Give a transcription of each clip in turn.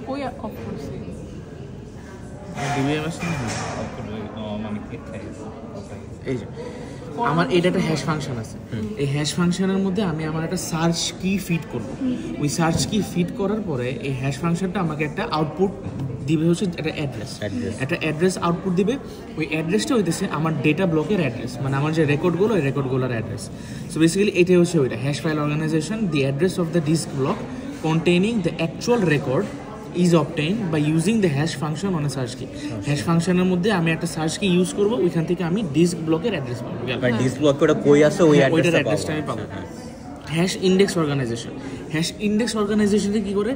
কই অফ করছি ডিবিএমএস মানে কি এই যে আমার এটা একটা হ্যাশ ফাংশন আছে, এই হ্যাশ ফাংশনের মধ্যে আমি আমার একটা সার্চ কি ফিড করব। ওই সার্চ কি ফিড করার পরে এই হ্যাশ ফাংশনটা আমাকে একটা আউটপুট দিবে, হচ্ছে একটা অ্যাড্রেস আউটপুট দিবে। ওই অ্যাড্রেসটা হইতেছে আমার ডেটা ব্লকের অ্যাড্রেস, মানে আমার যে রেকর্ডগুলো, ওই রেকর্ডগুলোর অ্যাড্রেস। সো বেসিক্যালি এটাই হচ্ছে ওইটা hash file organization. The address of the disk block containing the actual record is obtained by using the hash function on a search key. Hash ফাংশনের মধ্যে আমি একটা সার্চ কি ইউজ করব, ওইখান থেকে আমি ডিস্ক ব্লকের অ্যাড্রেস পাবো। ডিস্ক ব্লক ওটা কই আছে ওই অ্যাড্রেসটা আমি পাবো। Hash index organization, hash index অর্গানাইজেশনে কি করে,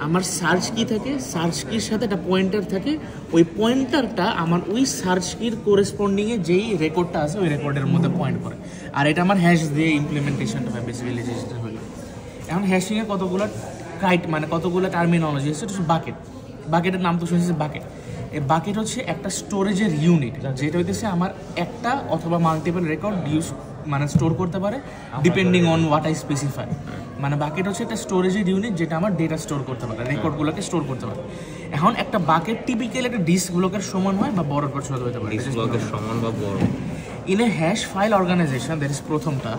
আমার সার্চ কি থাকে, সার্চ কির সাথে একটা পয়েন্টার থাকে, ওই পয়েন্টারটা আমার ওই সার্চ কির কোরেসপন্ডিংয়ে যেই রেকর্ডটা আছে ওই রেকর্ডের মধ্যে পয়েন্ট করে। আর এটা আমার হ্যাশ দিয়ে ইমপ্লিমেন্টেশনটা হয় বেসিক্যালি যেটা হলো। এখন হ্যাশিংয়ে কতগুলো মানে কতগুলো টার্মিনোলজি আছে। এটা হচ্ছে বাকেট, বাকেটের নাম তো শুনেছি বাকেট। এই বাকেট হচ্ছে একটা স্টোরেজের ইউনিট, যেটা হইতেছে আমার একটা অথবা মাল্টিপল রেকর্ড মানে স্টোর করতে পারে depending on what I specify. মানে বাকেট হচ্ছে একটা স্টোরেজের ইউনিট যেটা আমার ডেটা স্টোর করতে পারে, রেকর্ডগুলোকে স্টোর করতে পারে। এখন একটা বাকেট টিপিক্যালি একটা ডিস্ক ব্লকের সমান হয় বা বড় বা ছোট হতে পারে, ডিস্ক ব্লকের সমান বা বড়। In a hash file organization that is প্রথমটা,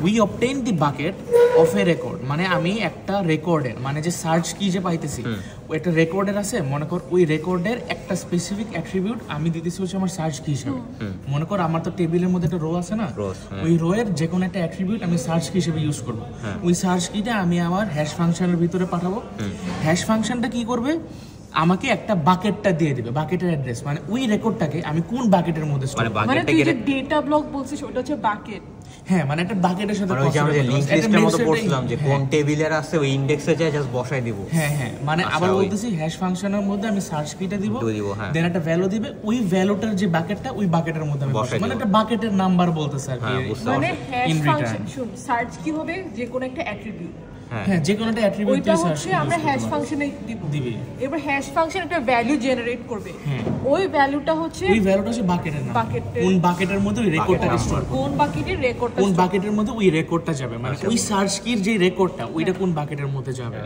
we obtain the bucket of a record. মানে আমি একটা রেকর্ডের, মানে যে সার্চ কি যে পাইতেছি ওই একটা রেকর্ডের আছে, মনে কর ওই রেকর্ডের একটা স্পেসিফিক অ্যাট্রিবিউট আমি দিতেছি হচ্ছে আমার সার্চ কি হিসেবে। মনে কর আমার তো টেবিলের মধ্যে একটা রো আছে না, ওই রো এর যে কোনো একটা অ্যাট্রিবিউট আমি সার্চ কি হিসেবে ইউজ করবো। ওই সার্চ কিটা আমি আমার হ্যাশ ফাংশনের ভিতরে পাঠাবো। হ্যাশ ফাংশনটা কি করবে, আমাকে একটা বাকেটটা দিয়ে দিবে, বাকেটের অ্যাড্রেস, মানে ওই রেকর্ডটাকে আমি কোন বাকেটের মধ্যে স্টোর করব। মানে তুই যে ডেটা ব্লক বলছিস ওটা হচ্ছে বাকেট। হ্যাঁ, মানে একটা বাকেটের সাথে ওই যে আমরা লিংক লিস্টের মতো পড়ছিলাম যে কোন টেবিলের আছে ওই ইনডেক্সে যায় জাস্ট বসাই দিব। হ্যাঁ হ্যাঁ, মানে আবার বলতেছি হ্যাশ ফাংশনের মধ্যে আমি সার্চ কিটা দিব, দেন একটা ভ্যালু দিবে, ওই ভ্যালুটার যে বাকেটটা ওই বাকেটের মধ্যে আমি বসাই, মানে একটা বাকেটের নাম্বার বলতেছে আর কি। মানে হ্যাশ ফাংশন শুন, সার্চ কি হবে, যে কোনো একটা অ্যাট্রিবিউট, হ্যাঁ যে কোনো একটা অ্যাট্রিবিউট ওইটা হচ্ছে আমরা হ্যাশ ফাংশনে দিবে। এবার হ্যাশ ফাংশন একটা ভ্যালু জেনারেট করবে, ওই ভ্যালুটা হচ্ছে বাকেটের নাম, কোন বাকেটের মধ্যে ওই রেকর্ডটাকে স্টোর করবে, কোন বাকেটের রেকর্ডটা, কোন বাকেটের মধ্যে ওই রেকর্ডটা যাবে, মানে ওই সার্চ কির যে রেকর্ডটা ওইটা কোন বাকেটের মধ্যে যাবে।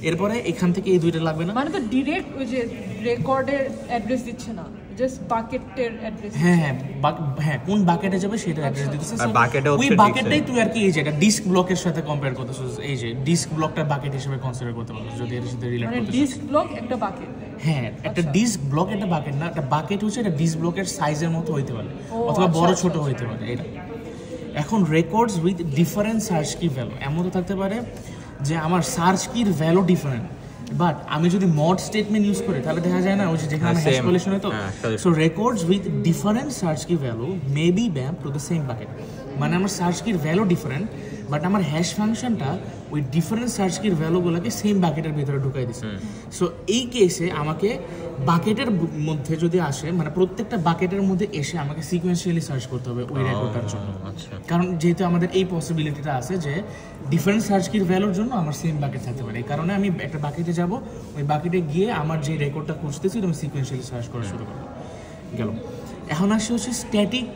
এরপরে এখান থেকে এই দুইটা লাগবে না, মানে তো ডাইরেক্ট ওই যে রেকর্ডের অ্যাড্রেস দিচ্ছে না, জাস্ট বাকেটের অ্যাড্রেস। হ্যাঁ হ্যাঁ হ্যাঁ, কোন বাকেটে যাবে সেটা অ্যাড্রেস দিতেছে। ওই বাকেটটাই তুই আর কি এই যে এটা ডিস্ক ব্লকের সাথে কম্পেয়ার করতেছিস, এই যে ডিস্ক ব্লকটা বাকেট হিসেবে কনসিডার করতে পারছিস যদি এর সাথে রিলেট করতে। মানে ডিস্ক ব্লক একটা বাকেট, হ্যাঁ একটা ডিস্ক ব্লক একটা বাকেট না, একটা বাকেট হচ্ছে এটা ডিস্ক ব্লকের সাইজের মতো হইতে পারে অথবা বড় ছোট হইতে পারে এটা। এখন records with different search key value এমন তো থাকতে পারে যে আমার সার্চ কির ভ্যালু ডিফারেন্ট, বাট আমি যদি মড স্টেটমেন্ট ইউজ করি তাহলে দেখা যায় না ওই যে যেখানে হ্যাশ কলেকশন হয় তো। So records with different search key value may be mapped to the same bucket, মানে আমার সার্চ কির ভ্যালু ডিফারেন্ট, বাট আমার হ্যাশ ফাংশনটা ওই ডিফারেন্ট সার্চ কির ভ্যালুগুলোকে সেম বাকেটের ভিতরে ঢুকাই দিচ্ছে। সো এই কেসে আমাকে বাকেটের মধ্যে যদি আসে, মানে প্রত্যেকটা বাকেটের মধ্যে এসে আমাকে সিকোয়েন্সিয়ালি সার্চ করতে হবে ওই রেকর্ডটার জন্য। কারণ যেহেতু আমাদের এই পসিবিলিটিটা আছে যে ডিফারেন্ট সার্চ কির ভ্যালুর জন্য আমার সেম বাকেট থাকতে পারে, এই কারণে আমি একটা বাকেটে যাব, ওই বাকেটে গিয়ে আমার যে রেকর্ডটা খুঁজতেছি আমি সিকোয়েন্সিয়ালি সার্চ করা শুরু করবো। গেল, এখন আসে হচ্ছে স্ট্যাটিক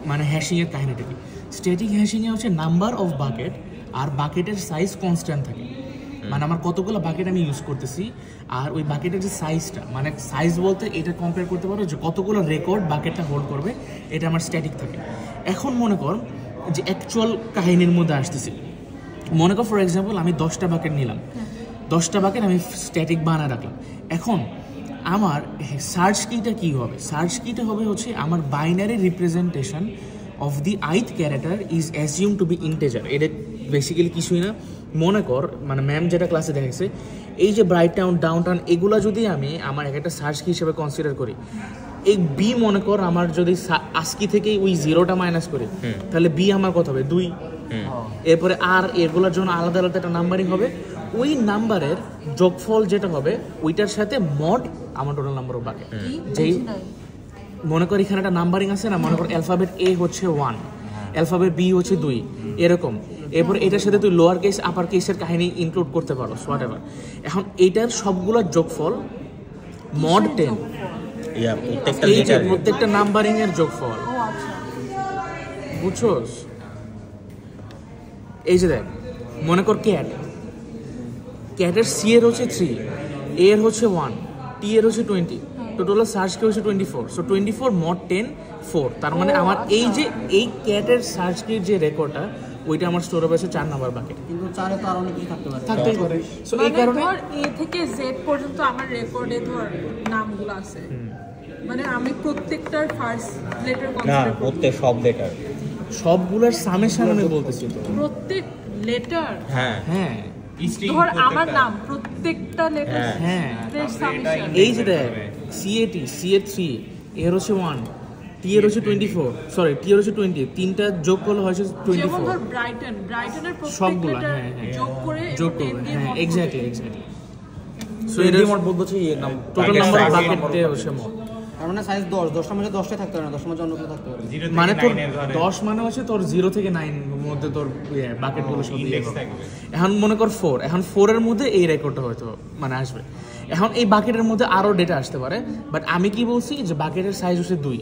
মানে হ্যাশিংয়ের কাহিনীটা কি। স্ট্যাটিক হ্যাশিংয়ে হচ্ছে নাম্বার অফ বাকেট আর বাকেটের সাইজ কনস্ট্যান্ট থাকে, মানে আমার কতগুলো বাকেট আমি ইউজ করতেছি আর ওই বাকেটের যে সাইজটা, মানে সাইজ বলতে এটা কম্পেয়ার করতে পারো যে কতগুলো রেকর্ড বাকেটটা হোল্ড করবে, এটা আমার স্ট্যাটিক থাকে। এখন মনে কর যে অ্যাকচুয়াল কাহিনীর মধ্যে আসতেছি, মনে কর ফর এক্সাম্পল আমি 10টা বাকেট নিলাম, 10টা বাকেট আমি স্ট্যাটিক বানায় রাখলাম। এখন আমার সার্চ কিটা কী হবে, সার্চ কিটা হবে হচ্ছে আমার binary representation of the ith character is assume to be integer. এটা বেসিক্যালি কিছুই না, মনে কর মানে ম্যাম যেটা ক্লাসে দেখেছে এই যে ব্রাইট টাউন ডাউন টাউন এগুলো যদি আমি আমার একটা সার্চ কি হিসেবে কনসিডার করি, এই বি মনে কর আমার যদি আস্কি থেকেই ওই 0টা মাইনাস করি তাহলে বি আমার কত হবে 2, এরপরে আর এগুলোর জন্য আলাদা আলাদা একটা নাম্বারিং হবে, ওই নাম্বারের যোগফল যেটা হবে ওইটার সাথে মড আমার টোটাল নাম্বার অফ বাকেট। যেই মনে কর এখানে একটা নাম্বারিং আছে না, মনে কর অ্যালফাবেট এ হচ্ছে 1, অ্যালফাবেট বি হচ্ছে 2 এরকম, এরপর এটার সাথে তুই লোয়ার কেস আপার কেসের কাহিনী ইনক্লুড করতে পারো হোয়াট এভার। এখন এইটার সবগুলোর যোগফল মড 10, এই যে প্রত্যেকটা নাম্বারিং এর যোগফল, বুঝছোস? এই যে দেখ মনে কর ক্যাটের সি এর হচ্ছে 3, এ এর হচ্ছে 1, টি এর হচ্ছে 20, টোটাল সার্চ কি হচ্ছে 24, সো 24 mod 10 4, তার মানে আমার এই যে এই ক্যাটের সার্চ কির যে রেকর্ডটা ওইটা আমার স্টোরে আছে 4 নাম্বার বাকেট, কিন্তু 4 এ তো আরো অনেক কিছু থাকতেই পারে। সো এই কারণে ধর এ থেকে জেড পর্যন্ত আমার রেকর্ডে ধর নামগুলো আছে, মানে আমি প্রত্যেকটার ফার্স্ট লেটার না কনসিডার করব, প্রত্যেক সব লেটার, সবগুলোর সামেশন আমি বলতেছি তো। প্রত্যেক লেটার, হ্যাঁ হ্যাঁ ধর আমার নাম প্রত্যেকটা লেটার হ্যাঁ সামেশন, এই যে দেখ CAT CA3 এর হচ্ছে 1, টি এর হচ্ছে 24, সরি টি এর হচ্ছে 20, তিনটা যোগ করলে হচ্ছে যেমন 24, ধর ব্রাইটনের প্রত্যেক সবগুলা, লেটার হ্যাঁ, হ্যাঁ। যোগ করে যোগ 10 করবে, দিয়ে হ্যাঁ mod এক্স্যাক্টলি করবে। এক্স্যাক্টলি। সো সো এটা এর মোট বলতে হচ্ছে এর নাম টোটাল নাম্বার অফ বাকেট দিয়ে হচ্ছে মোট, তার মানে সাইজ 10, 10টার মধ্যে 10টাই থাকতে পারে না, 10টার মধ্যে অন্য কিছু থাকতে পারে। মানে তোর 10 মানে হচ্ছে তোর 0 থেকে 9 মধ্যে তোর বাকেট গুলো সব দিয়ে হবে। এখন মনে কর 4, এখন 4 এর মধ্যে এই রেকর্ডটা হয়তো মানে আসবে। এখন এই বাকেটের মধ্যে আরো ডেটা আসতে পারে, বাট আমি কি বলছি যে বাকেটের সাইজ হচ্ছে 2।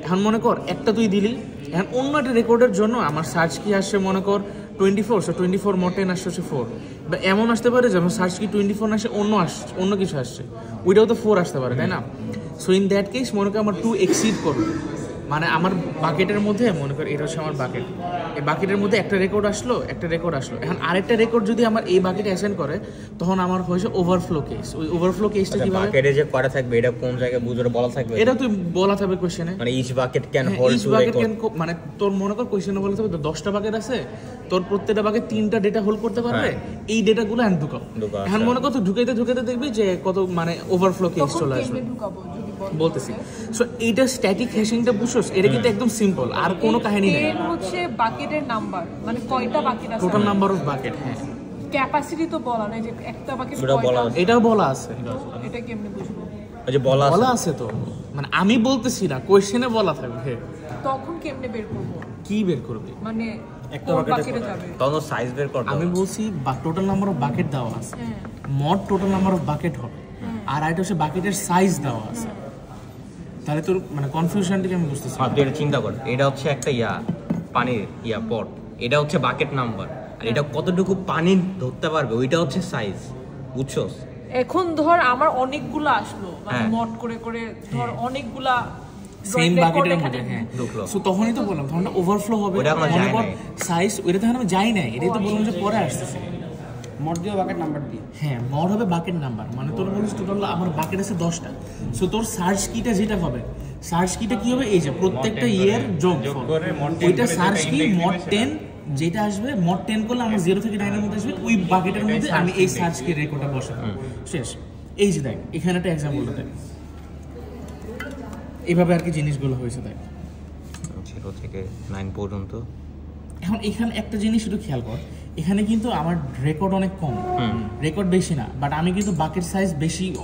এখন মনে কর একটা তুই দিলি, এখন অন্য একটা রেকর্ডের জন্য আমার সার্চ কি আসছে মনে কর 24, সো 24 mod 10 আসছে হচ্ছে 4, বা এমন আসতে পারে যেমন সার্চ কি 24 না আসে অন্য কিছু আসছে, ওইটাও তো 4 আসতে পারে, তাই না? সো ইন দ্যাট কেস মনে কর আমার 2 এক্সিড করবে, মানে আমার বাকেটের মধ্যে মনে কর এটা হচ্ছে আমার বাকেট, এই বাকেটের মধ্যে একটা রেকর্ড আসলো, এখন আরেকটা রেকর্ড যদি আমার এই বাকেটে অ্যাসাইন করে তখন আমার হয়েছে ওভারফ্লো কেস। ওই ওভারফ্লো কেসটা কিভাবে বাকেটে যে করা থাকবে এটা কোন জায়গায় বুঝরে বলা থাকবে, এটা তুই বলা থাকবে কোশ্চেনে, মানে each bucket can hold each two bucket record, মানে তোর মনে কর কোশ্চেনে বলা থাকবে 10টা বাকেট আছে, তোর প্রত্যেকটা বাকেট 3টা ডেটা হোল্ড করতে পারবে, এই ডেটাগুলো এখন ঢুকাও। এখন মনে কর তুই ঢুকাইতে দেখবি যে কত মানে ওভারফ্লো কেস তখন চলে আসবে, কেমনে ঢুকাবো যদি বল বলতেছি। সো এইটা স্ট্যাটিক হ্যাশিংটা বুঝছস, এটা কিন্তু একদম সিম্পল, আর কোনো কাহিনী নেই। 10 হচ্ছে বাকেটের নাম্বার, মানে কয়টা বাকেট আছে, টোটাল নাম্বার অফ বাকেট, হ্যাঁ ক্যাপাসিটি তো বলা নাই যে একটা বাকেট এটা বলা কয়টা, এটাও বলা আছে, এটা কেমনে বুঝবো? ওই যে বলা বলা আছে আছে তো, মানে আমি বলতেছি না, কোশ্চেনে বলা থাকবে। তখন কেমনে বের করবো, কি বের করবে? মানে একটা কোন বাকেটে বাকেটে যাবে? তখন সাইজ বের কর আমি বলছি টোটাল নাম্বার অফ বাকেট দেওয়া আছে, হ্যাঁ মোট টোটাল নাম্বার অফ বাকেট হবে, আর এটা হচ্ছে বাকেটের সাইজ দেওয়া আছে, তাহলে তোর মানে কনফিউশনটাকে আমি বুঝতেছি। তুই এটা চিন্তা কর, এটা হচ্ছে একটা পানির পট, এটা হচ্ছে বাকেট নাম্বার, আর এটা কতটুকু পানি ধরতে পারবে ওইটা হচ্ছে সাইজ, বুঝছস? এখন ধর আমার অনেকগুলো আসলো, মানে হ্যাঁ। মড করে করে ধর অনেকগুলা সেম record বাকেটের এখানে মধ্যে, হ্যাঁ ঢুকলো। সো তখনই তো বললাম, তখন ওভারফ্লো হবে, ওটা এখনো যায় নাই। সাইজ ওইটা তখন আমি যাই নাই, এটাই তো বললাম যে পরে আসতেছে। মোট দিয়ে বাকেট নাম্বার দিয়ে, হ্যাঁ মড হবে বাকেট নাম্বার, মানে তোর বলিস টোটাল আমার বাকেট আছে 10টা, সো তোর সার্চ কিটা যেটা হবে, সার্চ কিটা কি হবে, এই যে প্রত্যেকটা ইয়ের যোগ ওইটা সার্চ কি mod 10 যেটা আসবে, mod 10 করলে আমার 0 থেকে 9 এর মধ্যে আসবে, ওই বাকেটের মধ্যে আমি এই সার্চ কি রেকর্ডটা বসাবো, শেষ। এই যে দেখ এখানে একটা এক্সাম্পল দেখ, এইভাবে আর কি জিনিসগুলো হয়েছে দেখ। 0 থেকে 9 পর্যন্ত। এখন এখানে একটা জিনিস শুধু খেয়াল কর, এখানে কিন্তু আমার রেকর্ড অনেক কম, রেকর্ড বেশি না, বাট আমি কিন্তু বাকেট সাইজ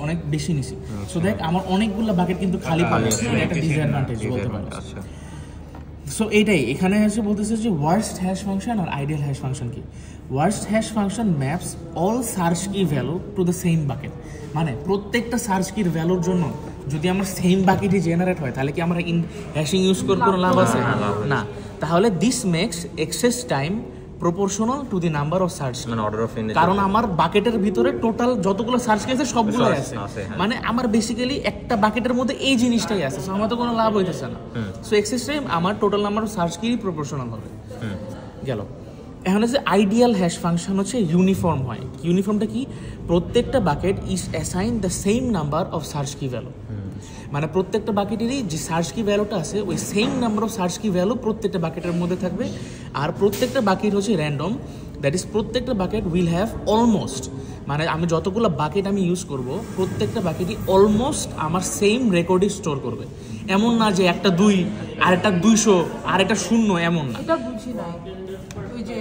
অনেক বেশি নিছি, সো দেখ আমার অনেকগুলো বাকেট কিন্তু খালি পাবে, এটা একটা ডিসঅ্যাডভান্টেজ বলতে পারি। আচ্ছা সো এইটাই এখানে এসে বলতেছে যে ওয়ার্স্ট হ্যাশ ফাংশন আর আইডিয়াল হ্যাশ ফাংশন কি। Worst hash function maps all search key value to the same bucket, মানে প্রত্যেকটা সার্চ কির ভ্যালুর জন্য যদি আমার সেম বাকেটই জেনারেট হয় তাহলে কি আমরা হ্যাশিং ইউজ করে কোনো লাভ আছে না, তাহলে this makes access time proportional to the number of search, মানে অর্ডার অফ ইন, কারণ আমার বাকেটের ভিতরে টোটাল যতগুলো সার্চ কি আছে সবগুলো আছে, হ্যাঁ। মানে আমার বেসিক্যালি একটা বাকেটের মধ্যে এই জিনিসটাই আছে, সো আমার তো কোনো লাভ হইতেছে না, সো এক্সেস টাইম আমার টোটাল নাম্বার অফ সার্চ কি প্রপোর্শনাল হবে। গেল এখন হচ্ছে আইডিয়াল হ্যাশ ফাংশন হচ্ছে ইউনিফর্ম হয়। ইউনিফর্মটা কি, প্রত্যেকটা bucket is assign the same number of search key value, মানে প্রত্যেকটা বাকেটেরই যে সার্চ কি ভ্যালুটা আছে ওই same number of search key value প্রত্যেকটা বাকেটের মধ্যে থাকবে, আর প্রত্যেকটা বাকেট হচ্ছে র্যান্ডম, দ্যাট ইজ প্রত্যেকটা বাকেট উইল হ্যাভ অলমোস্ট, মানে আমি যতগুলো বাকেট আমি ইউজ করব প্রত্যেকটা বাকেটই অলমোস্ট আমার সেম রেকর্ডই স্টোর করবে, এমন না যে একটা 2 আর একটা 200 আর একটা 0, এমন না। এটা বুঝি নাই, ওই যে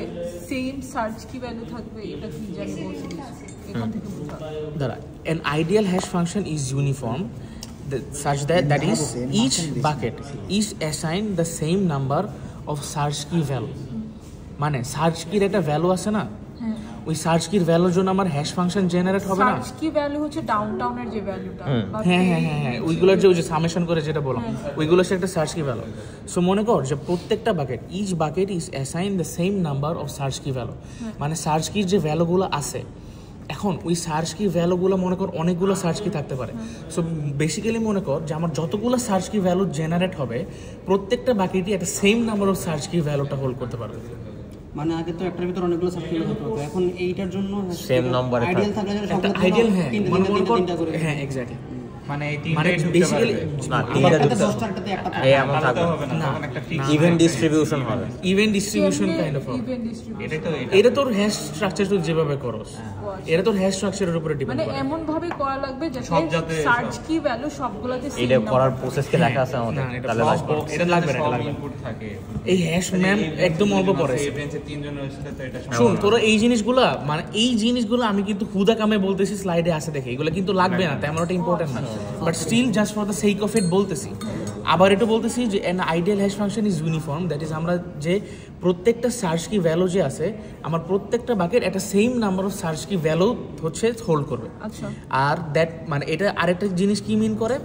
সেম সার্চ কি ভ্যালু থাকবে এটা কি জানি বলছিস, এখান থেকে বুঝা দাঁড়া, an ideal hash function is uniform such that is each bucket is assigned the same number of search key value, মানে সার্চ কির একটা ভ্যালু আছে না, ওই সার্চ কির ভ্যালুর জন্য আমার হ্যাশ ফাংশন জেনারেট হবে না, সার্চ কি ভ্যালু হচ্ছে ডাউনটাউনের যে ভ্যালুটা, হ্যাঁ হ্যাঁ হ্যাঁ হ্যাঁ ওইগুলোর যে ওই যে সামেশন করে যেটা বললাম ওইগুলো হচ্ছে একটা সার্চ কি ভ্যালু। সো মনে কর যে প্রত্যেকটা bucket each bucket is assign the same number of search key value, মানে সার্চ কির যে ভ্যালুগুলো আছে এখন ওই সার্চ কি ভ্যালুগুলো মনে কর অনেকগুলো সার্চ কি থাকতে পারে। সো বেসিক্যালি মনে কর যে আমার যতগুলো সার্চ কি ভ্যালু জেনারেট হবে প্রত্যেকটা বাকিটি একটা সেম নাম্বার অফ সার্চ কি ভ্যালুটা হোল্ড করতে পারবে। মানে আগে তো একটার ভিতর অনেকগুলো সার্চ কি হতো, এখন এইটার জন্য সেম নম্বরে আইডিয়াল থাকলে একটা আইডিয়াল, হ্যাঁ মানে মনে কর, হ্যাঁ এক্স্যাক্টলি, মানে এই মানে তিনটাই বেসিক্যালি না তিনটা একটা ঢুকতে 10টাতে একটা এই এমন থাকবে হবে না, তখন একটা ফিক্স ইভেন্ট ডিস্ট্রিবিউশন হবে। Event distribution kind of event distribution, এটাই তো এটা তোর হ্যাশ স্ট্রাকচার তুই যেভাবে করস এটা তোর হ্যাশ স্ট্রাকচারের উপরে ডিপেন্ড মানে করে। এমন ভাবে করা লাগবে সব যাতে যাতে সার্চ কি ভ্যালু সবগুলোতে সেম এটা করার প্রসেস কি লেখা আছে আমাদের? না, এটা তাহলে সব- লাগবে। এটা লাগবে না, এটা সব লাগবে না। ইনপুট থাকে। এই হ্যাশ ম্যাম একদম অল্প পড়ে। এই বেঞ্চে তিনজনের সাথে তো এটা শুন তোরা এই জিনিসগুলা মানে এই জিনিসগুলো আমি কিন্তু হুদা কামে বলতেছি স্লাইডে আছে দেখে, এগুলো কিন্তু লাগবে না, তেমন একটা ইম্পর্টেন্ট না, but still just for the sake of it বলতেছি। আবার এটা বলতেছি যে an ideal hash function is uniform, that is আমরা যে প্রত্যেকটা সার্চ কি ভ্যালু যে আছে আমার প্রত্যেকটা বাকেট একটা same number of search key value হচ্ছে হোল্ড করবে। আচ্ছা, আর দ্যাট মানে এটা আরেকটা জিনিস কি মিন করে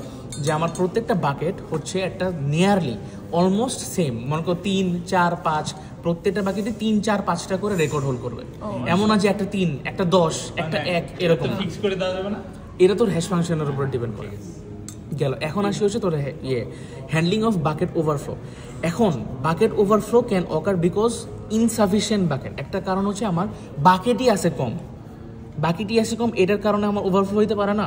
যে আমার প্রত্যেকটা বাকেট হচ্ছে একটা নিয়ারলি অলমোস্ট সেম, মনে করো 3, 4, 5 প্রত্যেকটা বাকেটে 3, 4, 5টা করে রেকর্ড হোল্ড করবে। এমন না যে একটা 3, একটা 10, একটা 1 এরকম। ফিক্স করে দেওয়া যাবে না। এটা তোর হ্যাশ ফাংশনের উপর ডিপেন্ড করে গেল। এখন আসি হচ্ছে তোর হ্যান্ডলিং অফ বাকেট ওভারফ্লো। এখন bucket overflow can ochre because insufficient bucket. একটা কারণ হচ্ছে আমার বাকেটই আছে কম, এটার কারণে আমার ওভারফ্লো হইতে পারে না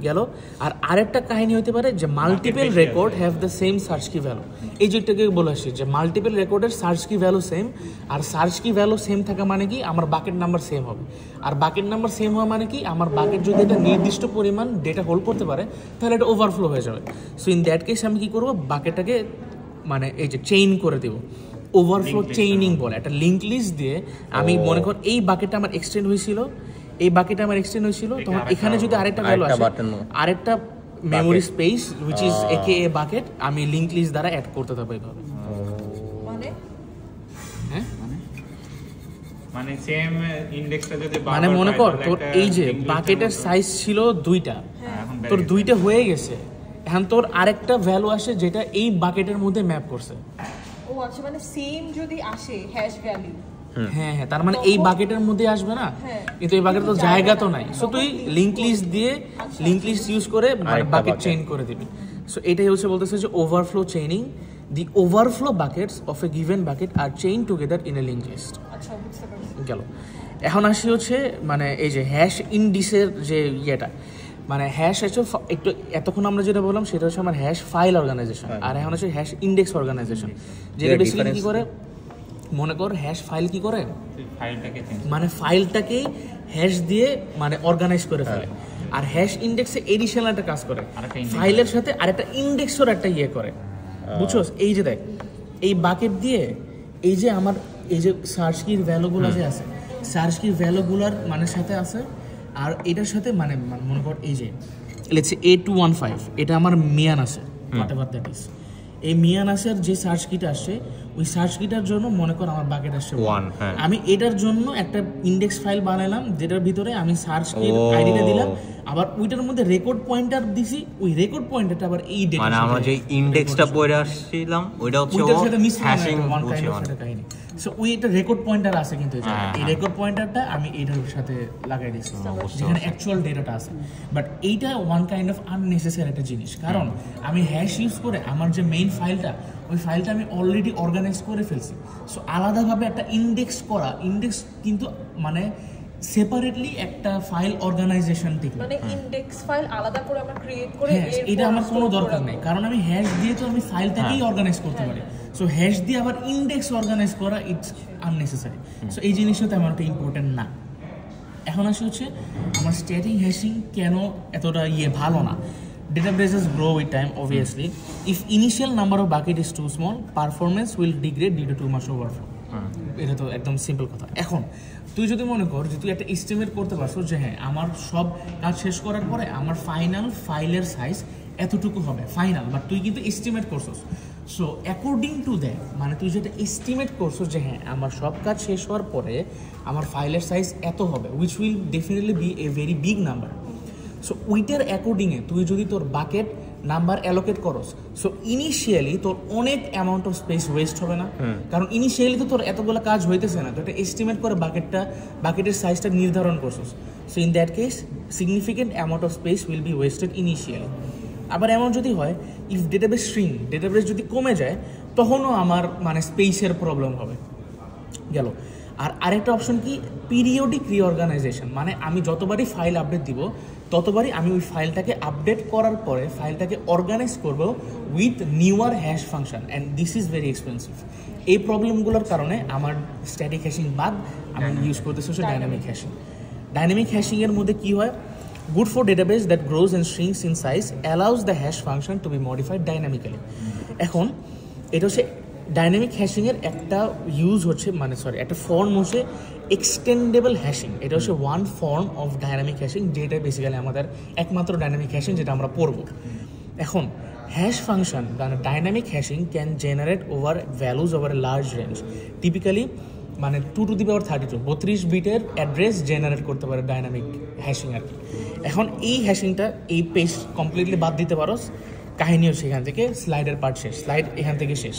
গেল। আর আরেকটা কাহিনী হইতে পারে যে multiple record have the same search key value. এই যেটাকে বলে আসছি যে মাল্টিপল রেকর্ডের সার্চ কি ভ্যালু সেম, আর সার্চ কি ভ্যালু সেম থাকা মানে কি আমার বাকেট নাম্বার সেম হবে, আর বাকেট নাম্বার সেম হওয়া মানে কি আমার বাকেট যদি একটা নির্দিষ্ট পরিমাণ ডেটা হোল্ড করতে পারে তাহলে এটা ওভারফ্লো হয়ে যাবে। সো ইন দ্যাট কেস আমি কি করবো, বাকেটটাকে মানে এই যে চেইন করে দেবো, ওভারফ্লো চেইনিং বলে। একটা লিঙ্ক লিস্ট দিয়ে আমি মনে কর এই বাকেটটা আমার এক্সটেন্ড হয়েছিল, তখন এখানে যদি আরেকটা ভ্যালু আসে, আরেকটা মেমোরি স্পেস হুইচ ইজ একে এ বাকেট আমি লিঙ্ক লিস্ট দ্বারা অ্যাড করতে থাকবো এইভাবে। মানে হ্যাঁ মানে সেম ইনডেক্সটা যদি মানে মনে কর তোর এই যে বাকেটের সাইজ ছিল 2টা, তোর 2টা হয়ে গেছে, এখন তোর আরেকটা ভ্যালু আসে যেটা এই বাকেটের মধ্যে ম্যাপ করছে। ও আচ্ছা, মানে সেম যদি আসে হ্যাশ ভ্যালু, হ্যাঁ হ্যাঁ, তার মানে এই বাকেটের মধ্যে আসবে না, হ্যাঁ। কিন্তু এই বাকেটে তো জায়গা তো নাই। সো তুই লিঙ্ক লিস্ট দিয়ে লিঙ্ক লিস্ট ইউজ করে বাকেট চেইন করে দিবি। সো এটাই হচ্ছে বলতেছে যে overflow chaining. The overflow buckets of a given bucket আর chain together in a link list. আচ্ছা বুঝতে পারছি। গেল। এখন আসি হচ্ছে মানে এই যে হ্যাশ ইন্ডিসের যে ইয়েটা, মানে হ্যাশ হচ্ছে একটু এতক্ষণ আমরা যেটা বললাম সেটা হচ্ছে আমার হ্যাশ ফাইল অর্গানাইজেশন, আর এখন হচ্ছে হ্যাশ ইন্ডেক্স অর্গানাইজেশন। যেটা বেসিক্যালি কি করে, মনে কর হ্যাশ ফাইল কি করে, ফাইলটাকে মানে ফাইলটাকে হ্যাশ দিয়ে মানে অর্গানাইজ করে ফেলে, আর হ্যাশ ইন্ডেক্সে এডিশনাল একটা কাজ করে, ফাইলের সাথে আরেকটা ইন্ডেক্সের একটা ইয়ে করে, বুঝছোস? এই যে দেখ এই বাকেট দিয়ে এই যে আমার এই যে সার্চ কির ভ্যালুগুলো যে আছে, সার্চ কির ভ্যালুগুলোর মানে সাথে আছে, আর এটার সাথে মানে মনে কর এই যে লেটস সে A215 এটা আমার মিয়ান আছে, হোয়াটএভার দ্যাট ইজ, এই মিয়ান আসার যে সার্চ কিটা আসছে ওই সার্চ কিটার জন্য মনে কর আমার বাকেট আসছে 1, হ্যাঁ। আমি এটার জন্য একটা ইন্ডেক্স ফাইল বানাইলাম যেটার ভিতরে আমি সার্চ কির আইডিটা দিলাম, আবার ওইটার মধ্যে রেকর্ড পয়েন্টার দিছি, ওই রেকর্ড পয়েন্টারটা আবার এই ডেটা মানে আমরা যে ইনডেক্সটা পড়ে আসছিলাম ওইটা হচ্ছে ওইটার সাথে miss hashing one kind of একটা কাহিনী। সো ওই একটা রেকর্ড পয়েন্টার আছে কিন্তু এই রেকর্ড পয়েন্টারটা আমি এটার সাথে লাগাই দিয়েছি যেখানে অ্যাকচুয়াল ডেটাটা আছে। বাট এইটা ওয়ান কাইন্ড অফ আননেসেসারি একটা জিনিস, কারণ আমি হ্যাশ ইউজ করে আমার যে মেইন ফাইলটা ওই ফাইলটা আমি অলরেডি অর্গানাইজ করে ফেলছি। সো আলাদাভাবে একটা ইন্ডেক্স করা, ইন্ডেক্স কিন্তু মানে সেপারেটলি একটা ফাইল অর্গানাইজেশন ঠিক মানে ইনডেক্স ফাইল আলাদা করে আমরা ক্রিয়েট করে এটা আমার কোনো দরকার নেই, কারণ আমি হ্যাশ দিয়ে তো আমি ফাইলটাকেই অর্গানাইজ করতে পারি। সো হ্যাশ দিয়ে আবার ইন্ডেক্স অর্গানাইজ করা ইটস আননেসেসারি। সো এই জিনিসটা তেমন একটা ইম্পর্টেন্ট না। এখন আসে হচ্ছে আমার স্ট্যাটিক হ্যাশিং কেন এতটা ভালো না। Databases grow with time, obviously. If initial number of bucket is too small, performance will degrade due to too much overflow. এটা তো একদম সিম্পল কথা। এখন তুই যদি মনে কর যে তুই একটা এস্টিমেট করতে পারছো যে হ্যাঁ আমার সব কাজ শেষ করার পরে আমার ফাইনাল ফাইলের সাইজ এতটুকু হবে ফাইনাল, বাট তুই কিন্তু এস্টিমেট করছস। সো অ্যাকর্ডিং টু দ্যাট মানে তুই যেটা এস্টিমেট করছস যে হ্যাঁ আমার সব কাজ শেষ হওয়ার পরে আমার ফাইলের সাইজ এত হবে, which will definitely B a very big number. So ওইটার অ্যাকর্ডিংয়ে তুই যদি তোর বাকেট নাম্বার অ্যালোকেট করস, সো ইনিশিয়ালি তোর অনেক অ্যামাউন্ট অফ স্পেস ওয়েস্ট হবে না, কারণ ইনিশিয়ালি তো তোর এতগুলো কাজ হইতেছে না, তো এটা এস্টিমেট করে বাকেটের সাইজটা নির্ধারণ করছস। So in that case significant amount of speech will be wasted initially. আবার এমন যদি হয় ইফ ডেটাবেস স্ট্রিং, ডেটাবেস যদি কমে যায় তখনও আমার মানে স্পেসের প্রবলেম হবে গেল। আর আরেকটা অপশন কি পিরিয়ডিক রিঅর্গানাইজেশন, মানে আমি যতবারই ফাইল আপডেট দিব ততবারই আমি ওই ফাইলটাকে আপডেট করার পরে ফাইলটাকে অর্গানাইজ করব with newer hash function, and this is very expensive. এই প্রবলেমগুলোর কারণে আমার স্ট্যাটিক হ্যাশিং বাদ আমি ইউজ করতেছি হচ্ছে ডাইনামিক হ্যাশিং। ডাইনামিক হ্যাশিংয়ের মধ্যে কী হয়, good for database that grows and shrinks in size allows the hash function to be modified dynamically. এখন এটা হচ্ছে ডাইনামিক হ্যাশিংয়ের একটা ইউজ হচ্ছে মানে একটা ফর্ম হচ্ছে এক্সটেন্ডেবল হ্যাশিং। এটা হচ্ছে one form of dynamic hashing, যেটা বেসিক্যালি আমাদের একমাত্র ডাইনামিক হ্যাশিং যেটা আমরা পড়ব এখন। Hash function dynamic hashing can generate over values over a large range, typically মানে 2 to the power 32 32 বিটের অ্যাড্রেস জেনারেট করতে পারে ডাইনামিক হ্যাশিং আর কি। এখন এই হ্যাশিংটা এই পেজ কমপ্লিটলি বাদ দিতে পারো, কাহিনী হচ্ছে এখান থেকে স্লাইডের পার্ট শেষ, স্লাইড এখান থেকে শেষ।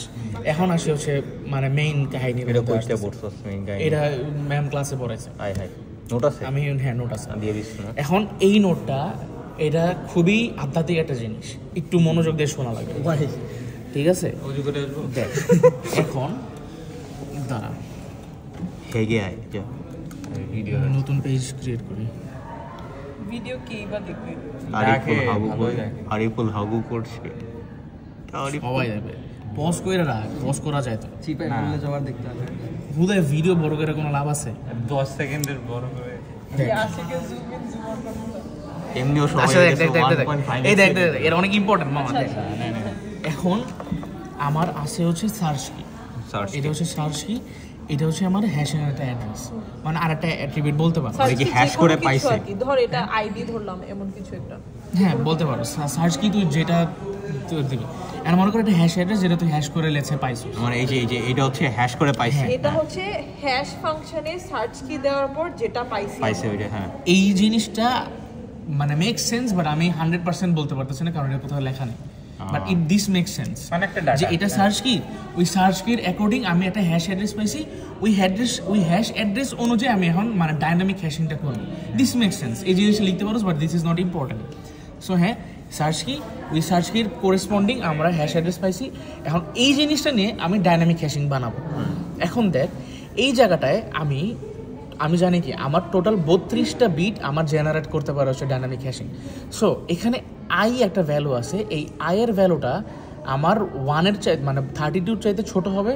এখন আসে হচ্ছে মানে মেইন কাহিনী, এটা ম্যাম ক্লাসে পড়াইছে, আমি হ্যাঁ নোট আছে দিয়ে দিচ্ছি। এখন এই নোটটা এটা খুবই আধ্যাত্মিক একটা জিনিস, একটু মনোযোগ দিয়ে শোনা লাগবে, ঠিক আছে? দেখ এখন দাঁড়া নতুন পেজ ক্রিয়েট করি, ভিডিও কে বা দেখবে, আরিফুল হাগু করছে সবাই যাবে। পজ করে রাখ, পজ করা যায় তো, চিপে খুলে যাওয়ার দেখতে হবে। হুদায় ভিডিও বড় করে কোনো লাভ আছে? 10 সেকেন্ডের বড় করে আশিকে জুম ইন জুম আউট করতে এমনিও সবাই এই দেখ এটা অনেক ইম্পর্টেন্ট মামা। এখন আমার আছে হচ্ছে সার্চ কি, এটা হচ্ছে সার্চ কি, এটা হচ্ছে আমার হ্যাশের একটা অ্যাড্রেস, মানে আরেকটা অ্যাট্রিবিউট বলতে পারো কি হ্যাশ করে পাইছে, ধর এটা আইডি ধরলাম এমন কিছু একটা, হ্যাঁ বলতে পারো সার্চ কি তুই যেটা দিবি। আর মনে করো এটা হ্যাশ অ্যাড্রেস যেটা তুই হ্যাশ করে লেছে পাইছো, মানে এই যে এটা হচ্ছে হ্যাশ করে পাইছে, এটা হচ্ছে হ্যাশ ফাংশনে সার্চ কি দেওয়ার পর যেটা পাইছে ওইটা। হ্যাঁ এই জিনিসটা মানে মেক সেন্স, বাট আমি 100% বলতে পারতেছি না কারণ এটা কোথাও লেখা নেই। But it this make sense মানে একটা ডাটা যে এটা সার্চ কি, ওই সার্চ কির অ্যাকর্ডিং আমি একটা হ্যাশ অ্যাড্রেস পাইছি, ওই হ্যাশ অ্যাড্রেস অনুযায়ী আমি এখন মানে ডাইনামিক হ্যাশিংটা করব। দিস মেক সেন্স, এই জিনিসটা লিখতে পারো, but this is not important. So হ্যাঁ সার্চ কি, ওই সার্চ কির কোরেসপন্ডিং আমরা হ্যাশ অ্যাড্রেস পাইছি, এখন এই জিনিসটা নিয়ে আমি ডাইনামিক হ্যাশিং বানাবো। এখন দেখ এই জায়গাটায় আমি জানি কি আমার টোটাল 32টা বিট আমার জেনারেট করতে পারে হচ্ছে ডাইনামিক হ্যাশিং। সো এখানে আই একটা ভ্যালু আছে, এই আয়ের ভ্যালুটা আমার 1-এর চাইতে মানে 32 চাইতে ছোট হবে,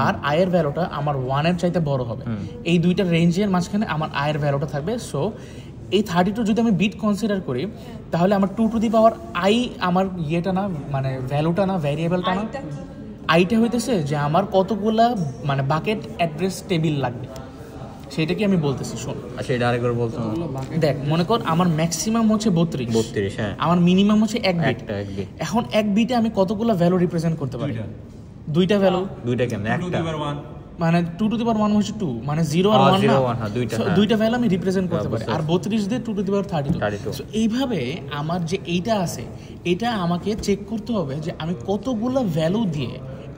আর আয়ের ভ্যালুটা আমার 1-এর চাইতে বড় হবে। এই দুইটা রেঞ্জের মাঝখানে আমার আয়ের ভ্যালুটা থাকবে। সো এই 32 যদি আমি বিট কনসিডার করি তাহলে আমার 2 to the power আই আমার ইয়েটা না মানে ভ্যালুটা না ভ্যারিয়েবলটা না, আইটা হইতেছে যে আমার কতগুলা মানে বাকেট অ্যাড্রেস টেবিল লাগবে সেটা কি আমি বলতেছি, শোন। আচ্ছা এটা আরেকবার বলছো। দেখ মনে কর আমার ম্যাক্সিমাম হচ্ছে 32, হ্যাঁ আমার মিনিমাম হচ্ছে 1 বিট। এখন 1 বিটে আমি কতগুলো ভ্যালু রিপ্রেজেন্ট করতে পারি? দুইটা ভ্যালু। দুইটা কেমন? একটা মানে 2 to the power 1 হচ্ছে 2, মানে 0 আর 1 না, দুইটা ভ্যালু আমি রিপ্রেজেন্ট করতে পারি। আর 32 দিয়ে 2 to the power 32। সো এইভাবে আমার যে এইটা আছে এটা আমাকে চেক করতে হবে যে আমি কতগুলো ভ্যালু দিয়ে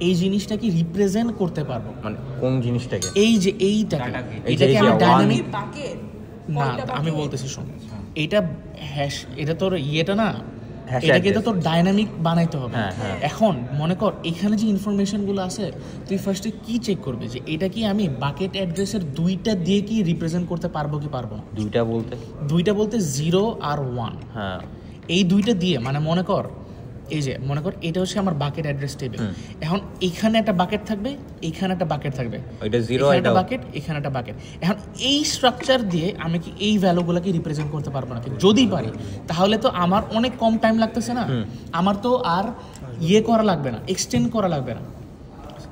এই জিনিসটাকে রিপ্রেজেন্ট করতে পারবো, মানে কোন জিনিসটাকে, এই যে এইটাকে আমি ডাইনামিক বাকেট না আমি বলতেছি শোন, এটা হ্যাশ এটা তোর ইয়েটা না, এটাকে তো তোর ডাইনামিক বানাইতে হবে। এখন মনে কর এখানে যে ইনফরমেশনগুলো আছে তুই ফার্স্টে কি চেক করবে যে এটা কি আমি বাকেট অ্যাড্রেসের দুইটা দিয়ে কি রিপ্রেজেন্ট করতে পারবো কি পারবো না। দুইটা বলতে 0 আর 1, হ্যাঁ এই দুইটা দিয়ে মানে মনে কর এই যে মনে কর এটা হচ্ছে আমার বাকেট অ্যাড্রেস টেবিল। এখন এখানে একটা বাকেট থাকবে, এখানে একটা বাকেট থাকবে, এটা 0 এটা বাকেট, এখানে একটা বাকেট। এখন এই স্ট্রাকচার দিয়ে আমি কি এই ভ্যালুগুলোকে রিপ্রেজেন্ট করতে পারবো না? যদি পারি তাহলে তো আমার অনেক কম টাইম লাগতেছে না, আমার তো আর ইয়ে করা লাগবে না, এক্সটেন্ড করা লাগবে না।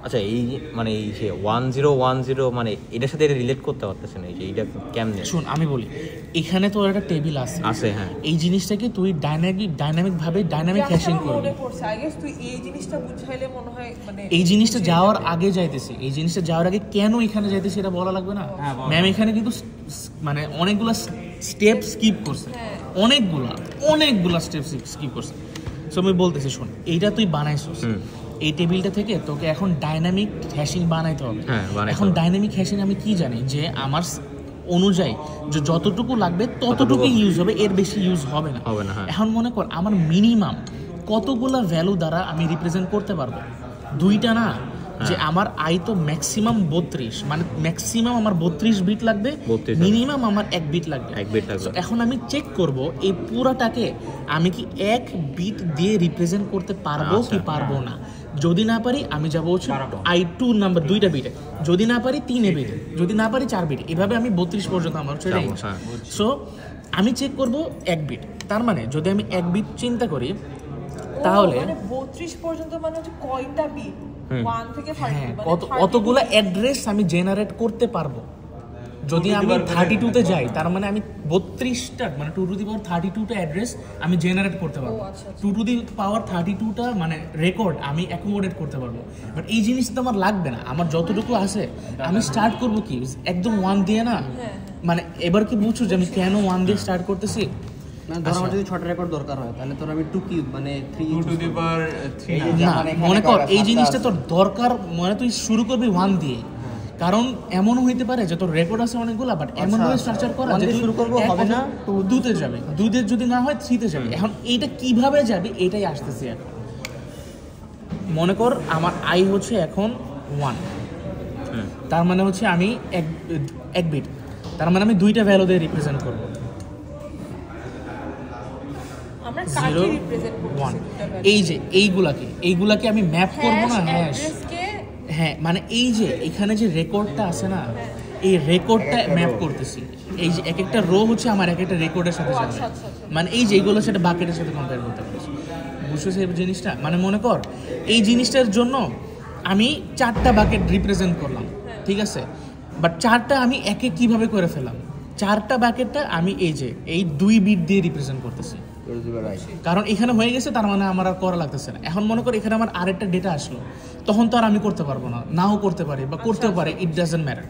আচ্ছা এই মানে এই যে 1010 মানে এটার সাথে এটা রিলেট করতে পারতেছ না, এই যে এটা কেমনে? শুন আমি বলি, এখানে তো একটা টেবিল আছে, হ্যাঁ এই জিনিসটাকে তুই ডাইনামিক ভাবে ডাইনামিক হ্যাশিং করবি। তুই এই জিনিসটা বুঝাইলে মনে হয় মানে এই জিনিসটা যাওয়ার আগে যাইতেছি, এই জিনিসটা যাওয়ার আগে কেন এখানে যাইতেছি এটা বলা লাগবে না? ম্যাম এখানে কিন্তু মানে অনেকগুলো স্টেপ স্কিপ করছে, অনেকগুলা স্টেপ স্কিপ করছে। সো আমি বলতেছি শোন, এইটা তুই বানাইছিস, এই টেবিলটা থেকে তোকে এখন ডাইনামিক হ্যাশিং বানাইতে হবে। এখন ডাইনামিক হ্যাশিং আমি কি জানি যে আমার অনুযায়ী যে যতটুকু লাগবে ততটুকু ইউজ হবে, এর বেশি ইউজ হবে না। এখন মনে কর আমার মিনিমাম কতগুলা ভ্যালু দ্বারা আমি রিপ্রেজেন্ট করতে পারবো, দুইটা না, যে আমার আই তো ম্যাক্সিমাম 32, মানে ম্যাক্সিমাম আমার 32 বিট লাগবে, মিনিমাম আমার 1 বিট লাগবে। এখন আমি চেক করব এই পুরাটাকে আমি কি 1 বিট দিয়ে রিপ্রেজেন্ট করতে পারবো কি পারবো না। যদি না পারি আমি যাবো হচ্ছে I2 নাম্বার 2টা বিটে, যদি না পারি 3 বিটে, যদি না পারি 4 বিটে, এভাবে আমি 32 পর্যন্ত আমার হচ্ছে রেঞ্জ। সো আমি চেক করব 1 বিট, তার মানে যদি আমি 1 বিট চিন্তা করি তাহলে 32 পর্যন্ত মানে হচ্ছে কয়টা বিট, 1 থেকে 32 কতগুলো অ্যাড্রেস আমি জেনারেট করতে পারবো। যদি আমি 32 তে যাই তার মানে আমি 32টা মানে 2 টু দি পাওয়ার 32টা অ্যাড্রেস আমি জেনারেট করতে পারবো। 2 টু দি পাওয়ার 32টা মানে রেকর্ড আমি অ্যাকোমোডেট করতে পারবো। বাট এই জিনিসটা তো আমার লাগবে না, আমার যতটুকু আছে আমি স্টার্ট করব কি একদম 1 দিয়ে না। মানে এবার কি বুঝছো যে আমি কেন 1 দিয়ে স্টার্ট করতেছি? না ধর আমার যদি 6টা রেকর্ড দরকার হয় তাহলে তোর আমি 2 কিউব মানে 2 টু দি পাওয়ার 3 না, মনে কর এই জিনিসটা তোর দরকার, মানে তুই শুরু করবি 1 দিয়ে, কারণ এমনও হইতে পারে যে তোর রেকর্ড আছে অনেকগুলা, বাট এমন ভাবে স্ট্রাকচার করা যে শুরু করবো হবে না, 2 তে যাবে, 2 তে যদি না হয় 3 তে যাবে। এখন এইটা কিভাবে যাবে এটাই আসতেছে এখন। মনে কর আমার আই হচ্ছে এখন 1, তার মানে হচ্ছে আমি 1 বিট, তার মানে আমি 2টা ভ্যালু দিয়ে রিপ্রেজেন্ট করব। আমরা কাকে রিপ্রেজেন্ট করব? এইগুলাকে আমি ম্যাপ করব না হ্যাশ, হ্যাঁ মানে এই যে এখানে যে রেকর্ডটা আছে না, এই রেকর্ডটা ম্যাপ করতেছি। এই যে এক একটা রো হচ্ছে আমার এক একটা রেকর্ডের সাথে যাবে, মানে এই যে এইগুলো সেটা বাকেটের সাথে কম্পেয়ার করতে পারছি। বুঝছো সেই জিনিসটা? মানে মনে কর এই জিনিসটার জন্য আমি 4টা বাকেট রিপ্রেজেন্ট করলাম, ঠিক আছে, বাট 4টা আমি একে কিভাবে করে ফেললাম, 4টা বাকেটটা আমি এই 2 বিট দিয়ে রিপ্রেজেন্ট করতেছি, কারণ এখানে হয়ে গেছে, তার মানে আমার আর করা লাগতেছে না। এখন মনে কর এখানে আমার আরেকটা ডেটা আসলো, তখন তো আর আমি করতে পারবো না, নাও করতে পারি বা করতেও পারে, ইট ডাজন্ট ম্যাটার।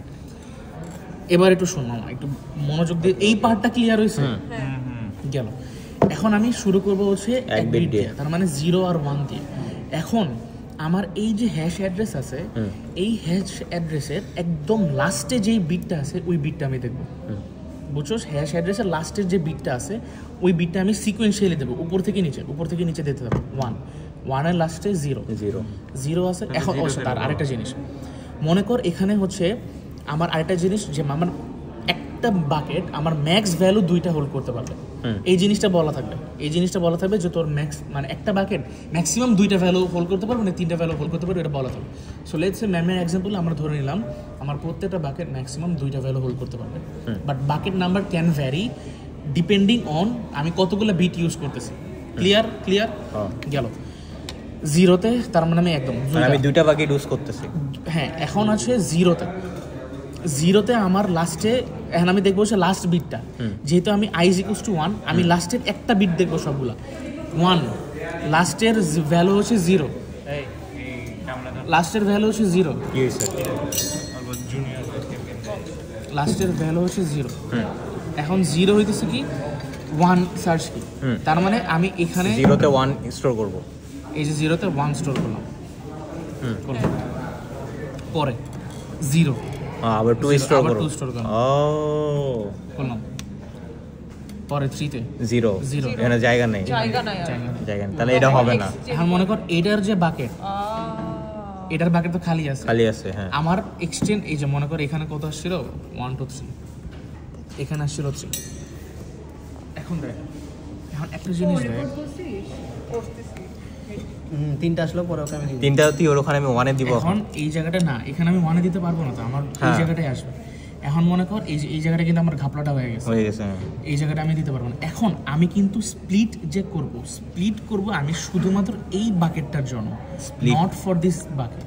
এবার একটু শুনলাম, একটু মনোযোগ দিয়ে, এই পার্টটা ক্লিয়ার হয়েছে গেল। এখন আমি শুরু করবো হচ্ছে 1 বিট দিয়ে, তার মানে 0 আর 1 দিয়ে। এখন আমার এই যে হ্যাশ অ্যাড্রেস আছে, এই হ্যাশ অ্যাড্রেসের একদম লাস্টে যেই বিটটা আছে ওই বিটটা আমি দেখবো। বুঝছো, হ্যাশ অ্যাড্রেসের লাস্টের যে বিটটা আছে ওই বিটটা আমি সিকোয়েন্সিয়ালি দেবো, উপর থেকে নিচে দিতে থাকবো। 1 এর লাস্টে 0 আছে। এখন তার আরেকটা জিনিস মনে কর, এখানে হচ্ছে আমার আরেকটা জিনিস যে আমার একটা বাকেট আমার ম্যাক্স ভ্যালু 2টা হোল্ড করতে পারবে, এই জিনিসটা বলা থাকবে যে তোর ম্যাক্স মানে একটা বাকেট ম্যাক্সিমাম 2টা ভ্যালু হোল্ড করতে পারবে না 3টা ভ্যালু হোল্ড করতে পারবে, এটা বলা থাকবে। সো লেটস সে ম্যামের এক্সাম্পল আমরা ধরে নিলাম আমার প্রত্যেকটা বাকেট ম্যাক্সিমাম 2টা ভ্যালু হোল্ড করতে পারবে, but bucket number can vary depending on আমি কতগুলো বিট ইউজ করতেছি। ক্লিয়ার গেল 0তে, তার মানে আমি একদম আমি 2টা বাকেট ইউজ করতেছি। হ্যাঁ, এখন আছে 0তে আমার লাস্টে, এখন আমি দেখবো হচ্ছে লাস্ট বিটটা, যেহেতু আমি i = 1, আমি লাস্টের একটা বিট দেখবো সবগুলা 1, লাস্টের ভ্যালু হচ্ছে 0, লাস্টের ভ্যালু হচ্ছে 0, লাস্টের ভ্যালু হচ্ছে 0। এখন 0 হইতেছে কি 1 সার্চ কি, তার মানে আমি এখানে 0তে 1 স্টোর করব, এই যে 0তে 1 স্টোর করলাম, পরে 0 আবার 2 স্টোর করব, করলাম, পরে 3তে 0 এখানে জায়গা নেই, তাহলে এটা হবে না। এখন মনে কর এটার যে বাকেট, এটার বাকেট তো খালি আছে, হ্যাঁ। আমার এক্সটেন্ড এই যে মনে কর এখানে কত আসছিল 1 2 3, এখানে আসছিল 3। এখন দেখ, এখন একটা জিনিস দেখ, 3টা আসলো, পরে ওকে আমি 3টা তুই ওখানে আমি 1 এ দিব। এখন এই জায়গাটা না, এখানে আমি 1 এ দিতে পারবো না, তো আমার এই জায়গাটাই আসবে। এখন মনে কর এই জায়গাটা কিন্তু আমার ঘাপলাটা হয়ে গেছে, এই জায়গাটা আমি দিতে পারবো না। এখন আমি কিন্তু স্প্লিট করব আমি শুধুমাত্র এই বাকেটটার জন্য, not for this bucket.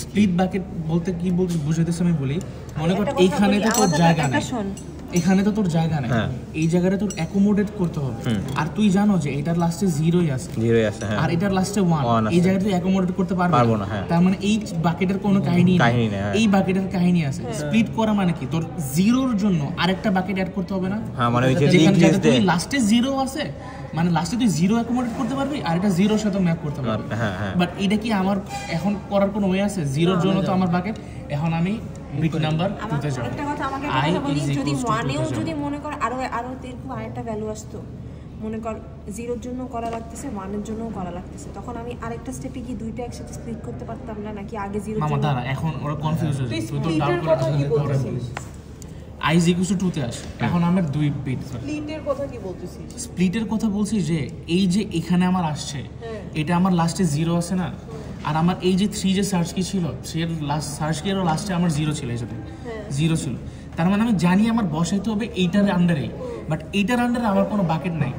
Split bucket বলতে কি বুঝাইতেছে আমি বলি, মনে কর এইখানে তো তোর জায়গা নেই, এখানে তো তোর জায়গা নেই, এই জায়গাটা তোর অ্যাকোমোডেট করতে হবে, আর তুই জানো যে এটার লাস্টে 0ই আছে, আর এটার লাস্টে 1, এই জায়গাটা তুই অ্যাকোমোডেট করতে পারবো না। তার মানে এই বাকেটের কোনো কাহিনী নেই, এই বাকেটের কাহিনী আছে। স্প্লিট করা মানে কি, তোর 0-র জন্য আরেকটা বাকেট অ্যাড করতে হবে না, মানে ওই যে লিংক লিস্ট দে, লাস্টে 0 আছে মানে লাস্টে তুই 0 অ্যাকোমোডেট করতে পারবি, আর এটা 0-র সাথে ম্যাপ করতে পারবি। বাট এটা কি আমার এখন করার কোনো ওয়ে আছে? 0-র জন্য তো আমার বাকেট, এখন আমি বিট নাম্বার 2 তে যাবে একটা কথা আমাকে কথা বলি, যদি 1 এও যদি মনে কর আরো এরকম আরেকটা ভ্যালু আসতো, মনে কর 0 এর জন্য করা লাগতেছে, 1 এর জন্যও করা লাগতেছে, তখন আমি আরেকটা স্টেপে কি দুইটা একসাথে স্প্লিট করতে পারতাম না, নাকি আগে 0 এর মামা জন্য? দাঁড়া, এখন ওরা কনফিউজ হয়ে যায়, তুই তো ডাউট কথা কি করে বলছিস? i = 2 তে আসে। এখন আমরা 2 বিট স্প্লিটের কথা কি বলতেছিস? স্প্লিটের কথা বলছি যে এই যে এখানে আমার আসছে, এটা আমার লাস্টে 0 আছে না, আর আমার এই যে 3 যে সার্চ কি ছিল, সে লাস্ট সার্চ কি এর লাস্টে আমার 0 ছিল, এই সাথে 0 ছিল। তার মানে আমি জানি আমার বসাইতে হবে এইটার আন্ডারে, বাট এইটার আন্ডারে আমার কোনো বাকেট নাই,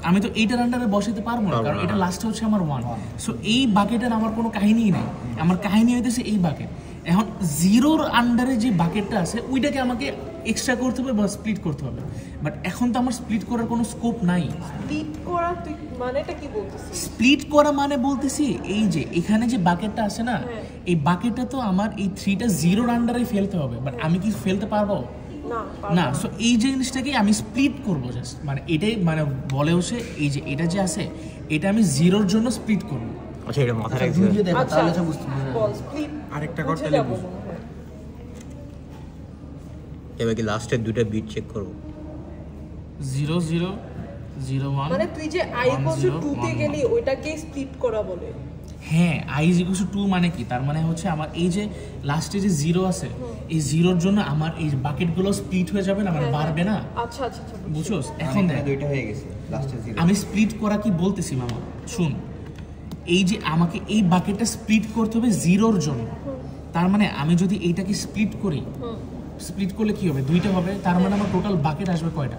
আমি তো এইটার আন্ডারে বসাইতে পারবো না, কারণ এটা লাস্টে হচ্ছে আমার 1। সো এই বাকেটের আমার কোনো কাহিনীই নাই, আমার কাহিনী হইতেছে এই বাকেট। এখন 0-র আন্ডারে যে বাকেটটা আছে ওইটাকে আমাকে এক্সট্রা করতে হবে বা স্প্লিট করতে হবে, বাট এখন তো আমার স্প্লিট করার কোনো স্কোপ নাই। স্প্লিট করা তুই মানেটা কি বলতেছিস? স্প্লিট করা মানে বলতেছি এই যে এখানে যে বাকেটটা আছে না, এই বাকেটটা তো আমার এই 3টা 0-র আন্ডারে ফেলতে হবে, বাট আমি কি ফেলতে পারবো না। সো এই জিনিসটাকে আমি স্প্লিট করবো জাস্ট, মানে এটাই মানে বলে হচ্ছে এই যে এটা যে আছে এটা আমি 0-র জন্য স্প্লিট করবো। আচ্ছা এটা মাথায় রাখছি। আচ্ছা বল স্প্লিট আরেকটা করতে যাবো। এবার কি লাস্টের দুটো বিট চেক করব? 0 0 0 1 মানে তুই যে i = 2 তে গেলি ওইটাকে স্প্লিট করা বলে। হ্যাঁ, i = 2 মানে কি, তার মানে হচ্ছে আমার এই যে লাস্টে যে 0 আছে, এই 0-র জন্য আমার এই বাকেটগুলো স্প্লিট হয়ে যাবে না, মানে বাড়বে না। আচ্ছা আচ্ছা বুঝছস? এখন দেখ দুইটা হয়ে গেছে লাস্টে 0। আমি স্প্লিট করা কি বলতেছি মামা, শুন, এই যে আমাকে এই বাকেটটা স্প্লিট করতে হবে 0-র জন্য, তার মানে আমি যদি এইটাকে স্প্লিট করি, স্প্লিট করলে কি হবে, 2টা হবে, তার মানে আমার টোটাল বাকেট আসবে কয়টা?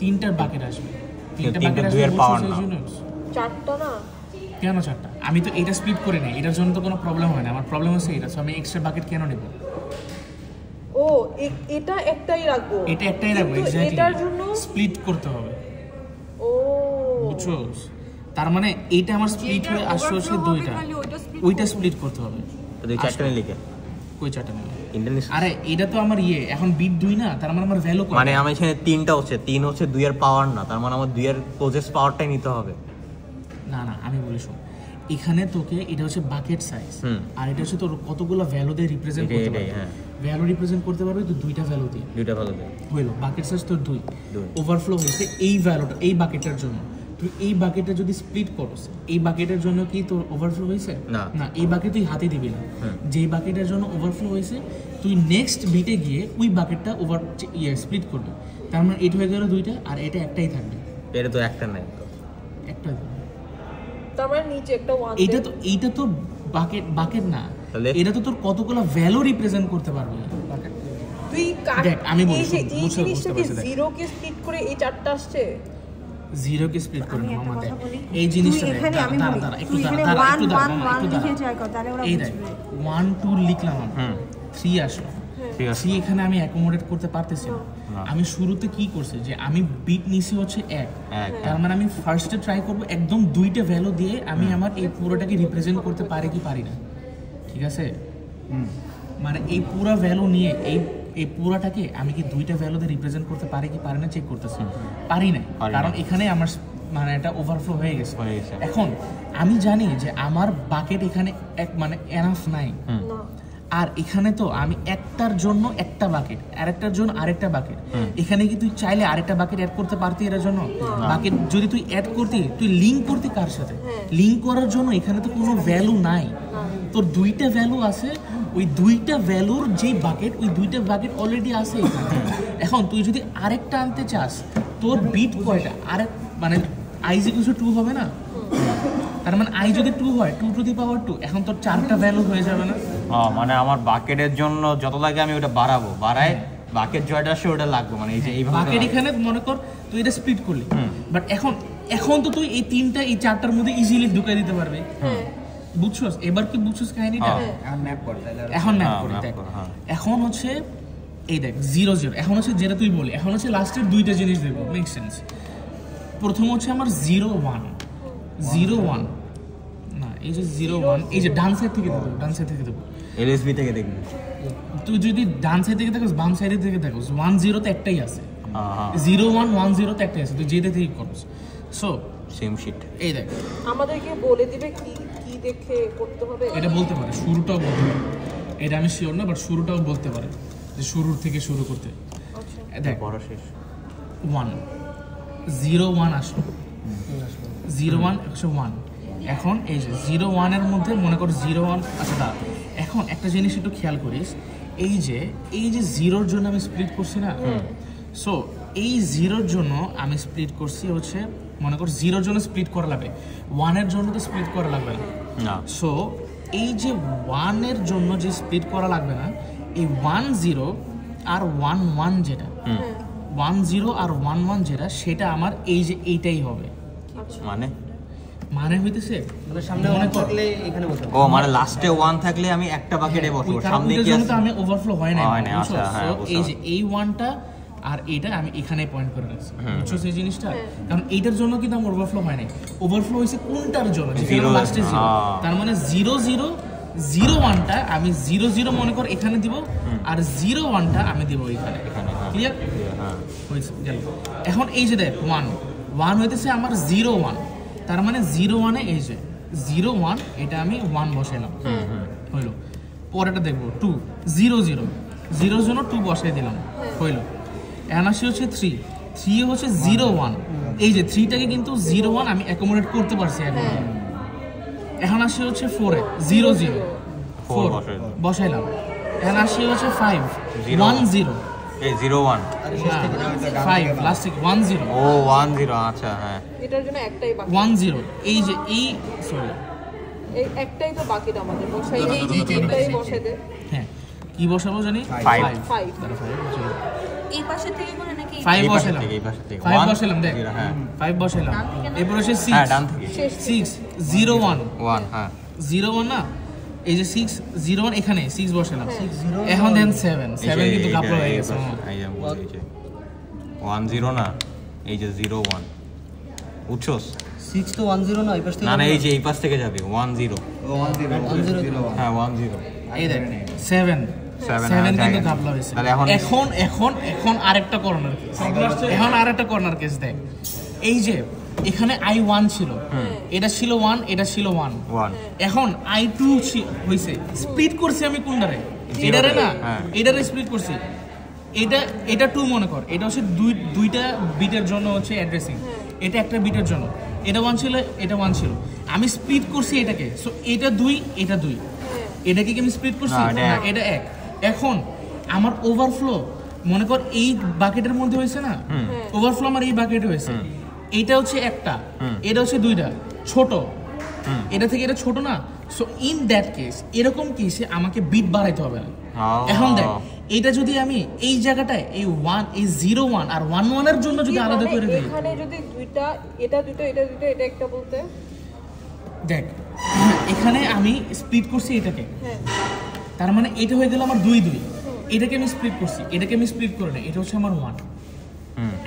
3টা বাকেট আসবে, 3টা তিনটা বাকেট আসবে। দুইয়ের পাওয়ার না। 4টা না কেন 4টা? আমি তো এটা স্প্লিট করে নেই, এটার জন্য তো কোনো প্রবলেম হয় না, আমার প্রবলেম হচ্ছে এটা। সো আমি এক্সট্রা বাকেট কেন নেব? ও এটা একটাই রাখবো, এটা একটাই রাখবো, কিন্তু এক্স্যাক্টলি এটার জন্য স্প্লিট করতে হবে। ও বুঝছস? তার মানে এইটা আমার স্প্লিট হয়ে আসছে হচ্ছে 2টা, ওইটা স্প্লিট করতে হবে। তো এই চারটা লিখে কই 4টা নেব? ইন্টারনেট আরে এটা তো আমার এখন বিট 2 না, তার মানে আমার ভ্যালু কত? মানে আমার এখানে 3টা হচ্ছে, 3 হচ্ছে 2 এর পাওয়ার না, তার মানে আমার 2 এর প্রসেস পাওয়ারটাই নিতে হবে। না আমি বলি শোন, এখানে তোকে এটা হচ্ছে বাকেট সাইজ, আর এটা হচ্ছে তোর কতগুলো ভ্যালু দিয়ে রিপ্রেজেন্ট করতে পারবে। ভ্যালু রিপ্রেজেন্ট করতে পারবে তো 2টা ভ্যালু দিয়ে, 2টা ভ্যালু দিয়ে হইলো। বাকেট সাইজ তোর 2 ওভারফ্লো হয়েছে এই ভ্যালুটা, এই বাকেটের জন্য। তুই এই বাকেটটা যদি স্প্লিট করস, এই বাকেটের জন্য কি তোর ওভারফ্লো হয়েছে? না, এই বাকেট তুই হাতে দিবি না। যেই বাকেটের জন্য ওভারফ্লো হয়েছে তুই নেক্সট বিটে গিয়ে ওই বাকেটটা স্প্লিট করবি, তার মানে এটা হয়ে গেল 2টা, আর এটা একটাই থাকবে। এটা তো একটা নাই, একটা তার মানে নিচে একটা 1 এইটা তো বাকেট না, এটা তো তোর কতগুলো ভ্যালু রিপ্রেজেন্ট করতে পারবে বাকেট। তুই দেখ আমি বলছি এই জিনিসটাকে 0 কে স্প্লিট করে এই 4টা আসছে, 0 কে স্প্লিট করে মামা। দেখ এই জিনিসটা এখানে আমি বলি একটু তুই এখানে দাঁড়া 1 1 1 লিখে যাই কর, তাহলে ওরা এই দেখ বুঝবে। 1 2 লিখলাম আমি, 3 আসলো, 3 এখানে আমি অ্যাকোমোডেট করতে পারতেছি না। আমি শুরুতে কি করছি যে আমি বিট নিছি হচ্ছে 1, তার মানে আমি ফার্স্টে ট্রাই করব একদম 2টা ভ্যালু দিয়ে আমি আমার এই পুরোটাকে রিপ্রেজেন্ট করতে পারি কি পারি না, ঠিক আছে? মানে এই পুরো ভ্যালু নিয়ে এই পুরাটাকে আমি কি 2টা ভ্যালু দিয়ে রিপ্রেজেন্ট করতে পারি কি পারি না চেক করতেছি, পারি না, কারণ এখানে আমার মানে এটা ওভারফ্লো হয়ে গেছে। এখন আমি জানি যে আমার বাকেট এখানে মানে এনাফ নাই, আর এখানে তো আমি একটার জন্য একটা বাকেট, আরেকটার জন্য আরেকটা বাকেট। এখানে কি তুই চাইলে আরেকটা বাকেট অ্যাড করতে পারতি এর জন্য? বাকেট যদি তুই অ্যাড করতি, তুই লিঙ্ক করতি কার সাথে? লিঙ্ক করার জন্য এখানে তো কোনো ভ্যালু নাই, তোর 2টা ভ্যালু আছে, ওই 2টা ভ্যালুর যে বাকেট, ওই 2টা বাকেট অলরেডি আছে এখানে। এখন তুই যদি আরেকটা আনতে চাস, তোর বিট কয়টা? আরেক মানে i = 2 হবে না, তার মানে i যদি 2 হয় 2 টু দি পাওয়ার 2, এখন তোর 4টা ভ্যালু হয়ে যাবে না? মানে আমার বাকেটের জন্য যত লাগে আমি ওটা বাড়ায় বাকেট জয়টা আসে ওটা লাগবে, মানে এই যে এই বাকেট এখানে মনে কর তুই এটা স্প্লিট করলি, বাট এখন তো তুই এই 3টা এই 4টার মধ্যে ইজিলি ঢুকাই দিতে পারবি। বুঝছস? এবার কি বুঝছস কাহিনীটা? এখন ম্যাপ কর। দেখ এখন হচ্ছে এই দেখ 0 0, এখন হচ্ছে যেটা তুই বলি, এখন হচ্ছে লাস্টের 2টা জিনিস দেবো, মেক সেন্স। প্রথম হচ্ছে আমার 0 1 0 1 না, এই যে 0 1 এই যে ডান সাইড থেকে দেবো, এলএসবি থেকে দেখবি। তুই যদি ডান সাইড থেকে দেখোস, বাম সাইড থেকে দেখোস, 1 0 তে একটাই আছে, 0 1 1 0 তে একটাই আছে, তুই যেটা থেকে করস। So same sheet. এই দেখ আমাদেরকে বলে দিবে কি দেখে করতে হবে, এটা বলতে পারে, শুরুটাও বলতে পারে। এটা আমি শিওর না, বাট শুরুটাও বলতে পারে যে শুরুর থেকে শুরু করতে। দেখ বড় শেষ 1 0 1 আসলো, 0 1 1। এখন এই যে 0 1 এর মধ্যে মনে কর 0 1, আচ্ছা দা এখন একটা জিনিস একটু খেয়াল করিস, এই যে 0-র জন্য আমি স্প্লিট করছি না, সো এই 0-র জন্য আমি স্প্লিট করছি হচ্ছে মনে কর 0-র জন্য স্প্লিট করা লাগবে, 1-এর জন্য তো স্প্লিট করা লাগবে না। সো এই যে 1-এর জন্য যে স্প্লিট করা লাগবে না, এই 1 0 আর 1 1 যেটা 1 0 আর 1 1 যেটা, সেটা আমার এই যে এইটাই হবে। মানে হইতেছে মানে সামনে 1 থাকলে এখানে বসাবো। ও মানে লাস্টে 1 থাকলে আমি একটা বাকেটে বসাবো, সামনে কি আছে? আমি ওভারফ্লো হয় না, আচ্ছা হ্যাঁ, এই যে এই 1টা আর এইটা আমি এখানে পয়েন্ট করে রাখছি, বুঝছো সেই জিনিসটা? কারণ এইটার জন্য কিন্তু আমার ওভারফ্লো হয় নাই, ওভারফ্লো হইছে কোনটার জন্য, যেখানে লাস্টে 0। তার মানে 0 0 0 1টা আমি 0 0 মনে কর এখানে দিব, আর 0 1টা আমি দিব এখানে। ক্লিয়ার? হইছে গেল। এখন এই যে দেখ 1 1 হইতেছে আমার 0 1, তার মানে 0 1 এ এই যে 0 1 এটা আমি 1 বসাইলাম, হইলো। পরেরটা দেখবো 2 0 0 0 জন্য 2 বসাই দিলাম, হইলো। এখন আসি হচ্ছে 3 হচ্ছে 0 1, এই যে 3টাকে কিন্তু 0 1 আমি অ্যাকোমোডেট করতে পারছি এখন। এখন আসি হচ্ছে 4 এ 0 0 4 বসাইলাম। এখন আসি হচ্ছে 5 1 0 এই 0 1 5 প্লাস্টিক 1 0 ও 1 0 আচ্ছা হ্যাঁ, এটার জন্য একটাই বাকি 1 0 এই যে এই সরি এই একটাই তো বাকি আমাদের বসাই, এই যে একটাই বসাই দে। হ্যাঁ কি বসাবো জানি 5 এই পাশে থেকে করে নাকি 5 বসাইলাম, এই পাশে থেকে 5 বসাইলাম, দেখ হ্যাঁ 5 বসাইলাম। এরপর হচ্ছে 6 হ্যাঁ ডান থেকে 6 0 1 1 হ্যাঁ 0 1 না, এই যে 6 0 1 এখানে 6 বসাইলাম। এখন দেন 7 কিন্তু কাপড় হয়ে গেছে, এই যে 1 0 না, এই যে 0 1 উঠছস 6 তো 1 0 না, এই পাশ থেকে না এই যে এই পাশ থেকে যাবে 1 0 হ্যাঁ 1 0 এই দেখ 7 কিন্তু কাপড় হয়েছে। এখন আরেকটা কর্নার কেস, এখন আরেকটা কর্নার কেস দেখ, এই যে এখানে I1 ছিল, এটা ছিল 1, এটা ছিল 1, এখন I2 হইছে, স্প্লিট করছি আমি কোনটারে, এটারে না, এটারে স্প্লিট করছি, এটা 2 মনে কর, এটা হচ্ছে দুইটা বিটের জন্য হচ্ছে অ্যাড্রেসিং, এটা একটা বিটের জন্য, এটা 1 ছিল, এটা 1 ছিল, আমি স্প্লিট করছি এটাকে, সো এটা 2 এটা 2, এটাকে কি আমি স্প্লিট করছি না, এটা 1। এখন আমার ওভারফ্লো মনে কর এই বাকেটের মধ্যে হয়েছে না, ওভারফ্লো আমার এই বাকেটে হয়েছে, এটা হচ্ছে একটা, এটা হচ্ছে দুইটা ছোট, এটা থেকে এটা ছোট না, সো ইন দ্যাট কেস এরকম কেসে আমাকে বিট বাড়াইতে হবে না। এখন দেখ এটা যদি আমি এই জায়গাটায় এই 1 এই 0 1 আর 1 1 এর জন্য যদি আলাদা করে দিই, এখানে যদি দুইটা এটা দুটো এটা দুটো এটা একটা বলতে দেখ এখানে আমি স্প্লিট করছি এটাকে, তার মানে এটা হয়ে গেল আমার 2 2, এটাকে আমি স্প্লিট করছি, এটাকে আমি স্প্লিট করে না, এটা হচ্ছে আমার 1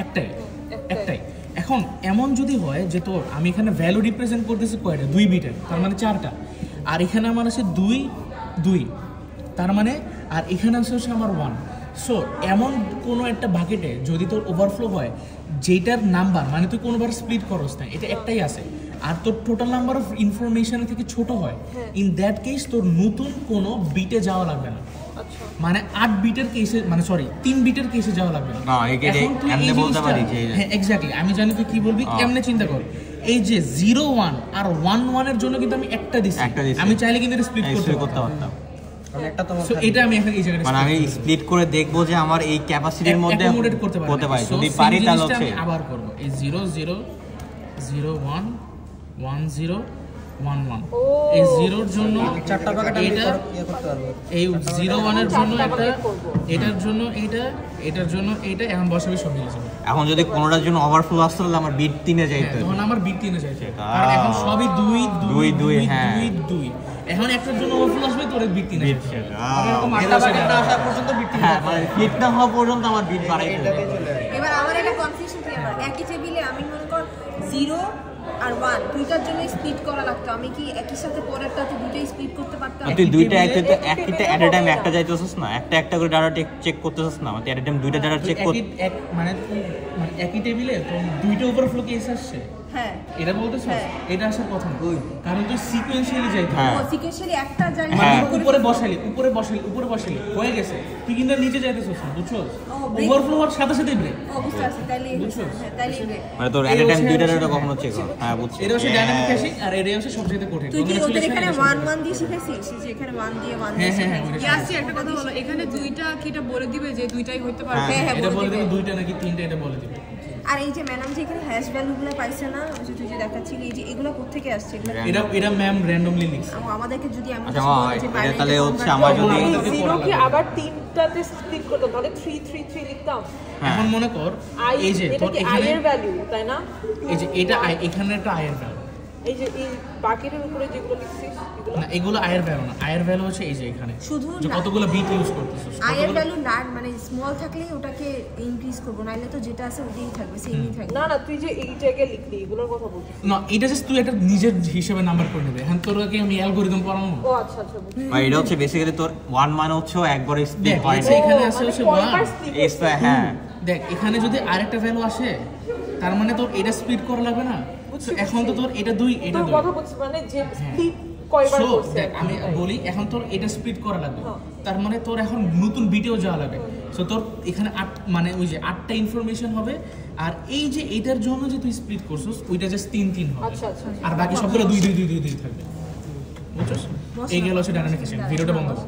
একটাই। এখন এমন যদি হয় যে তোর আমি এখানে ভ্যালু রিপ্রেজেন্ট করতেছি কয়টা 2 বিটের, তার মানে 4টা, আর এখানে আমার আছে 2 2, তার মানে আর এখানে আছে হচ্ছে আমার 1। সো এমন কোনো একটা বাকেটে যদি তোর ওভারফ্লো হয় যেটার নাম্বার মানে তুই কোনোবার স্প্লিট করস না, এটা একটাই আছে, আর তোর টোটাল নাম্বার অফ ইনফরমেশন থেকে ছোট হয়, ইন দ্যাট কেস তোর নতুন কোনো বিটে যাওয়া লাগবে না, মানে 8 বিটের কেসে মানে সরি 3 বিটের কেসে যাওয়া লাগবে না। এখন তুই এমনি বলতে পারি যে হ্যাঁ এক্স্যাক্টলি, আমি জানি তুই কি বলবি, কেমনে চিন্তা কর, এই যে 0 1 আর 1 1 এর জন্য কিন্তু আমি একটা দিছি, আমি চাইলে কিন্তু এটা স্প্লিট করতে পারতাম, একটা তো সো এটা আমি এখন এই জায়গায় মানে আমি স্প্লিট করে দেখব যে আমার এই ক্যাপাসিটির মধ্যে করতে পারি, যদি পারি তাহলে হচ্ছে আমি আবার করব এই 0 0 0 1 1 0 1 1, এই 0 এর জন্য 4টা প্যাকেট আমি এটা করতে পারবো, এই 0 1 এর জন্য একটা, এটার জন্য এইটা, এটার জন্য এইটা, এখন বসাবি সব মিলে যাবে। এখন যদি কোনোটার জন্য ওভারফ্লো আসতো তাহলে আমার বিট 3 এ যাইতো, তখন আমার বিট 3 এ যাইতো, কারণ এখন সবই 2 2 2 হ্যাঁ 2 এখন একটার জন্য ওভারফ্লো আসবে তোর বিট 3 এ যাবে, এরকম 8টা প্যাকেট না আসা পর্যন্ত বিট হ্যাঁ মানে বিট না হওয়া পর্যন্ত আমার বিট বাড়াইতে হবে। এবার আমার এটা কনফিউশন কি, আমার একই টেবিলে আমি মনে কর 0 আর 1 দুইটার জন্য স্প্লিট করা লাগতো, আমি কি একই সাথে পরেরটা তো দুটোই স্প্লিট করতে পারতাম? তুই দুইটা একটা এট এ টাইম একটা যাইতেছস না, একটা করে ডাটা চেক করতেছস না, মানে এট এ টাইম দুইটা ডাটা চেক করতে মানে একই টেবিলে তো দুইটা ওভারফ্লো কেস আসছে, হ্যাঁ এটা বলতেছ হ্যাঁ। এটা আসার কথা না কারণ তুই সিকোয়েন্সিয়ালি যাইতে হ্যাঁ। ও সিকোয়েন্সিয়ালি একটা জায়গায় মানে করে উপরে বসালি হয়ে গেছে তুই কিন্তু নিচে যাইতেছিস না বুঝছস break- ওভারফ্লো হওয়ার সাথে সাথে ব্রেক ও বুঝতে পারছি তাইলে বুঝছো? হ্যাঁ তাইলে break। মানে তোর এট এ টাইম দুইটা ডেটা কখনো চেক হয় হ্যাঁ বুঝছি এটা হচ্ছে ডাইনামিক ক্যাশিং আর এটা হচ্ছে সবচেয়ে কঠিন তুই কি ওদের Congratulations, এখানে এটা 1 সবচেয়ে 1 দিয়ে শিখেছিস যে এখানে 1 দিয়ে 1 হ্যাঁ, দিয়ে হ্যাঁ, শিখেছিস? হ্যাঁ, ইয়াসি একটা কথা বলো এখানে দুইটা কি এটা বলে দিবে যে দুইটাই হইতে পারে হ্যাঁ হ্যাঁ এটা বলে বলে দেবে দিবে। দুইটা নাকি তিনটা এটা বলে দিবে আর এই যে ম্যাডাম যে এখানে হ্যাশ ভ্যালুগুলো পাইছে না ওই যে তুই যে দেখাচ্ছিলি এই যে এগুলো কোত্থেকে আসছে এগুলো এটা ম্যাম র্যান্ডমলি লিখছে আমাদেরকে যদি এমন আচ্ছা, কিছু মা, বলে যে এটা বাইরে তাহলে থেকে হচ্ছে convert আমার করবো। যদি- আমাদেরকে জিরো পড়া কি লাগবে। আবার তিনটাতে স্প্লিট করতাম তাহলে 3 3 3 লিখতাম এখন মনে কর আই এই যে এটা তোর কি আই এখানে এর ভ্যালু তাই না এই যে এটা এখানে একটা আয়ের ভ্যালু এই যে এই বাকিটার উপরে যেগুলো লিখছিস এগুলো না এগুলো আয়ের ভ্যালু না আয়ের ভ্যালু হচ্ছে এই যে এখানে শুধু যে না। কতগুলো বিট ইউজ করতেছিস আয়ের ভ্যালু লার্জ মানে স্মল থাকলেই ওটাকে ইনক্রিজ করবো নাইলে তো যেটা আছে ওটাই থাকবে সেমই থাকবে না না তুই যে এই জায়গায় লিখলি এগুলোর কথা বলছিস না এটা জাস্ট তুই একটা নিজের হিসেবে নাম্বার করে নেবে হ্যাঁ তোর আগে আমি অ্যালগরিদম পড়াবো ও আচ্ছা আচ্ছা বুঝছি। ভাই এটা হচ্ছে বেসিক্যালি তোর 1 মানে হচ্ছে একবারে স্প্লিট দেখ হয় এই যে এখানে আছে মানে হচ্ছে কয়বার 1 split এস হ্যাঁ দেখ এখানে যদি আরেকটা ভ্যালু আসে তার মানে তোর এটা স্প্লিট করা লাগবে না বুঝছি, So, এখন তো তোর এটা 2 এটা তোর 2 কথা বলছিস মানে যে স্প্লিট কয়বার So, করছে দেখ আমি বলি এখন তোর এটা স্প্লিট করা লাগবে হ্যাঁ। তার মানে তোর এখন নতুন বিটেও যাওয়া লাগবে সো তোর এখানে 8 মানে ওই যে 8টা ইনফরমেশন হবে আর এই যে এটার জন্য যে তুই স্প্লিট করছিস ওইটা জাস্ট 3 3 হবে আচ্ছা আচ্ছা আর বাকি সবগুলো 2 2 2 2 2 থাকবে বুঝছস এই গেল হচ্ছে ডাইনামিক ভিডিওটা বন্ধ কর